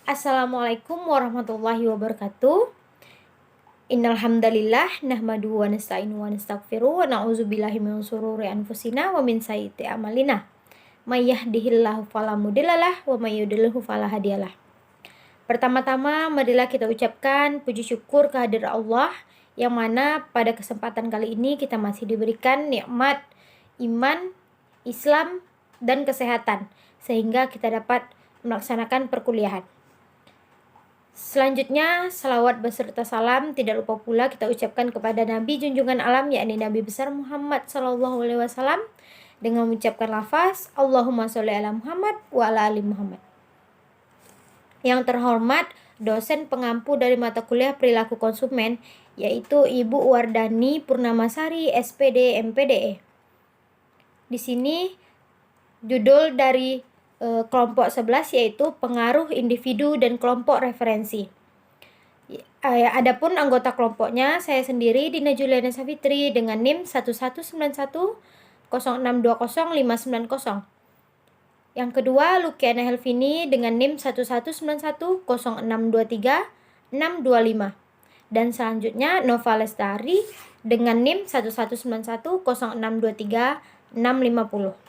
Assalamualaikum warahmatullahi wabarakatuh. Innal hamdalillah nahmaduhu wa nasta'inu wa nastaghfiruh wa na'udzubillahi min shururi anfusina wa min sayyiati a'malina. May yahdihillahu fala mudhillalah wa may yudhlilhu fala hadiyalah. Pertama-tama marilah kita ucapkan puji syukur kehadirat Allah yang mana pada kesempatan kali ini kita masih diberikan nikmat iman, Islam, dan kesehatan sehingga kita dapat melaksanakan perkuliahan. Selanjutnya, salawat beserta salam tidak lupa pula kita ucapkan kepada Nabi junjungan alam yakni Nabi besar Muhammad SAW dengan mengucapkan lafaz Allahumma sholli ala Muhammad wa ala ali Muhammad. Yang terhormat dosen pengampu dari mata kuliah perilaku konsumen yaitu Ibu Wardani Purnamasari SPD MPDE. Di sini judul dari kelompok 11 yaitu pengaruh individu dan kelompok referensi. Adapun anggota kelompoknya saya sendiri Dina Juliana Savitri dengan NIM 119106205990. Yang kedua Lukiana Helvini dengan NIM 11910623625. Dan selanjutnya Nova Lestari dengan NIM 11910623650.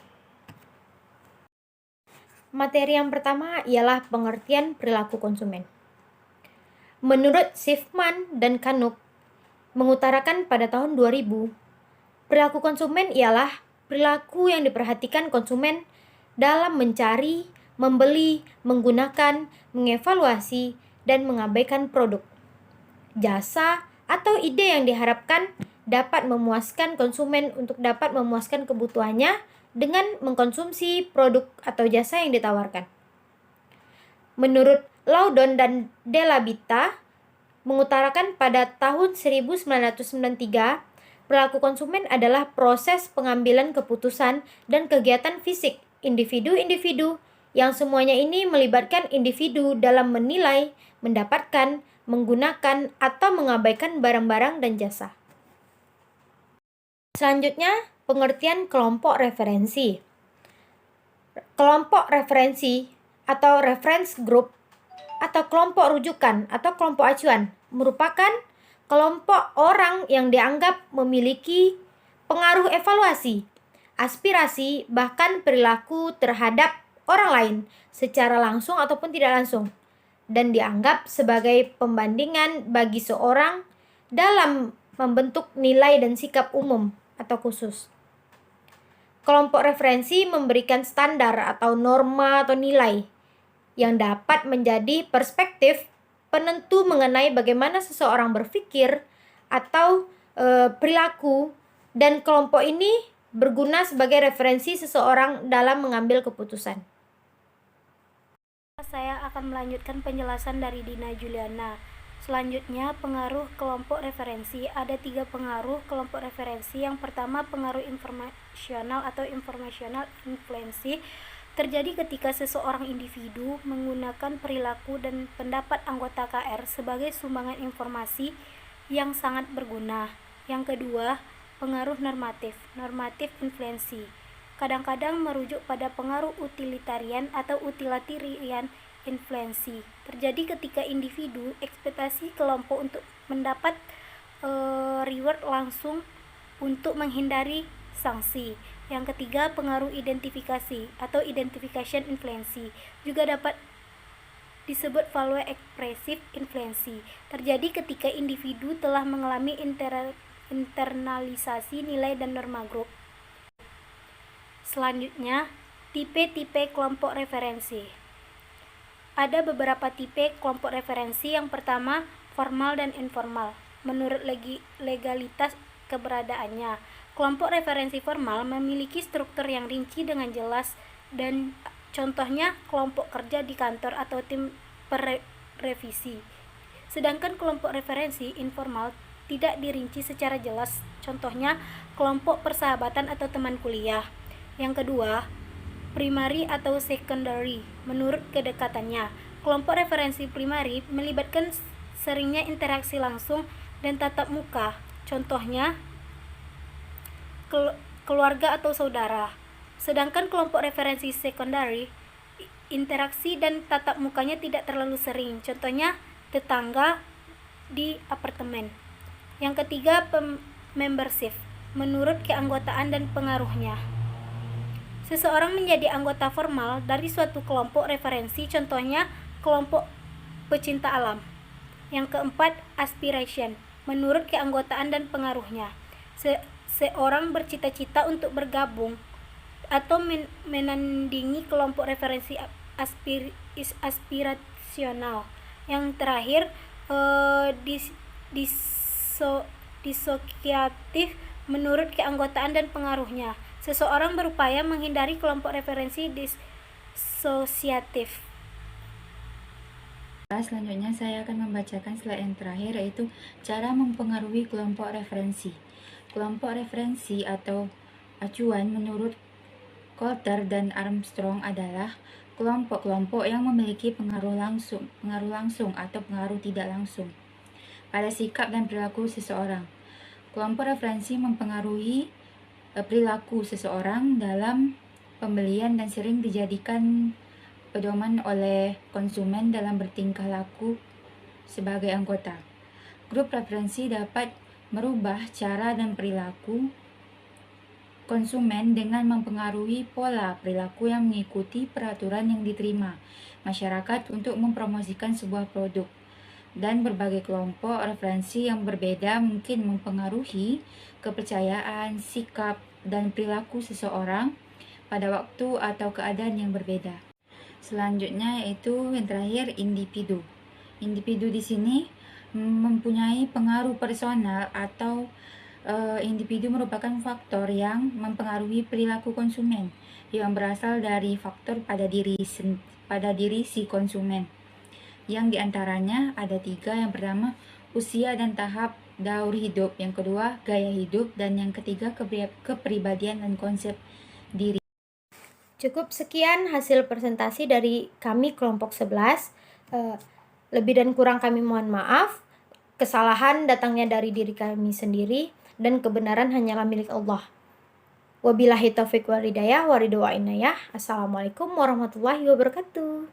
Materi yang pertama ialah pengertian perilaku konsumen. Menurut Schiffman dan Kanuk mengutarakan pada tahun 2000, perilaku konsumen ialah perilaku yang diperhatikan konsumen dalam mencari, membeli, menggunakan, mengevaluasi, dan mengabaikan produk, jasa, atau ide yang diharapkan dapat memuaskan konsumen untuk dapat memuaskan kebutuhannya dengan mengkonsumsi produk atau jasa yang ditawarkan. Menurut Laudon dan Della Vita mengutarakan pada tahun 1993, perilaku konsumen adalah proses pengambilan keputusan dan kegiatan fisik individu-individu yang semuanya ini melibatkan individu dalam menilai, mendapatkan, menggunakan, atau mengabaikan barang-barang dan jasa. Selanjutnya, pengertian kelompok referensi. Kelompok referensi atau reference group atau kelompok rujukan atau kelompok acuan merupakan kelompok orang yang dianggap memiliki pengaruh evaluasi, aspirasi, bahkan perilaku terhadap orang lain secara langsung ataupun tidak langsung dan dianggap sebagai pembandingan bagi seorang dalam membentuk nilai dan sikap umum atau khusus. Kelompok referensi memberikan standar atau norma atau nilai yang dapat menjadi perspektif penentu mengenai bagaimana seseorang berpikir atau perilaku, dan kelompok ini berguna sebagai referensi seseorang dalam mengambil keputusan. Saya akan melanjutkan penjelasan dari Dina Juliana. Selanjutnya, pengaruh kelompok referensi. Ada 3 pengaruh kelompok referensi. Yang pertama, pengaruh informasional atau informational influence terjadi ketika seseorang individu menggunakan perilaku dan pendapat anggota KR sebagai sumbangan informasi yang sangat berguna. Yang kedua, pengaruh normatif, normative influence. Kadang-kadang merujuk pada pengaruh utilitarian atau utilitarian influence. Terjadi ketika individu ekspektasi kelompok untuk mendapat reward langsung untuk menghindari sanksi. Yang ketiga, pengaruh identifikasi atau identification influence juga dapat disebut value expressive influence. Terjadi ketika individu telah mengalami internalisasi nilai dan norma grup. Selanjutnya, tipe-tipe kelompok referensi. Ada beberapa tipe kelompok referensi. Yang pertama, formal dan informal. Menurut legalitas keberadaannya, kelompok referensi formal memiliki struktur yang rinci dengan jelas dan contohnya kelompok kerja di kantor atau tim revisi. Sedangkan kelompok referensi informal tidak dirinci secara jelas, contohnya kelompok persahabatan atau teman kuliah. Yang kedua, primary atau secondary. Menurut kedekatannya, kelompok referensi primary melibatkan seringnya interaksi langsung dan tatap muka, contohnya keluarga atau saudara. Sedangkan kelompok referensi secondary interaksi dan tatap mukanya tidak terlalu sering. Contohnya tetangga di apartemen. Yang ketiga, membership, menurut keanggotaan dan pengaruhnya. Seseorang menjadi anggota formal dari suatu kelompok referensi, contohnya kelompok pecinta alam. Yang keempat, aspiration, menurut keanggotaan dan pengaruhnya. Seorang bercita-cita untuk bergabung atau menandingi kelompok referensi aspirasional. Yang terakhir, disosiatif, menurut keanggotaan dan pengaruhnya. Seseorang berupaya menghindari kelompok referensi disosiatif. Selanjutnya saya akan membacakan slide yang terakhir, yaitu cara mempengaruhi kelompok referensi. Kelompok referensi atau acuan menurut Coulter dan Armstrong adalah kelompok-kelompok yang memiliki pengaruh langsung atau pengaruh tidak langsung pada sikap dan perilaku seseorang. Kelompok referensi mempengaruhi perilaku seseorang dalam pembelian dan sering dijadikan pedoman oleh konsumen dalam bertingkah laku sebagai anggota. Grup referensi dapat merubah cara dan perilaku konsumen dengan mempengaruhi pola perilaku yang mengikuti peraturan yang diterima masyarakat untuk mempromosikan sebuah produk. Dan berbagai kelompok referensi yang berbeda mungkin mempengaruhi kepercayaan, sikap, dan perilaku seseorang pada waktu atau keadaan yang berbeda. Selanjutnya yaitu yang terakhir, individu. Individu di sini mempunyai pengaruh personal atau individu merupakan faktor yang mempengaruhi perilaku konsumen yang berasal dari faktor pada diri si konsumen, yang diantaranya ada 3. Yang pertama, usia dan tahap daur hidup. Yang kedua, gaya hidup. Dan yang ketiga, kepribadian dan konsep diri. Cukup sekian hasil presentasi dari kami kelompok 11. Lebih dan kurang kami mohon maaf. Kesalahan datangnya dari diri kami sendiri dan kebenaran hanyalah milik Allah. Wabillahi taufiq wal hidayah wa ridha wa inayah. Assalamualaikum warahmatullahi wabarakatuh.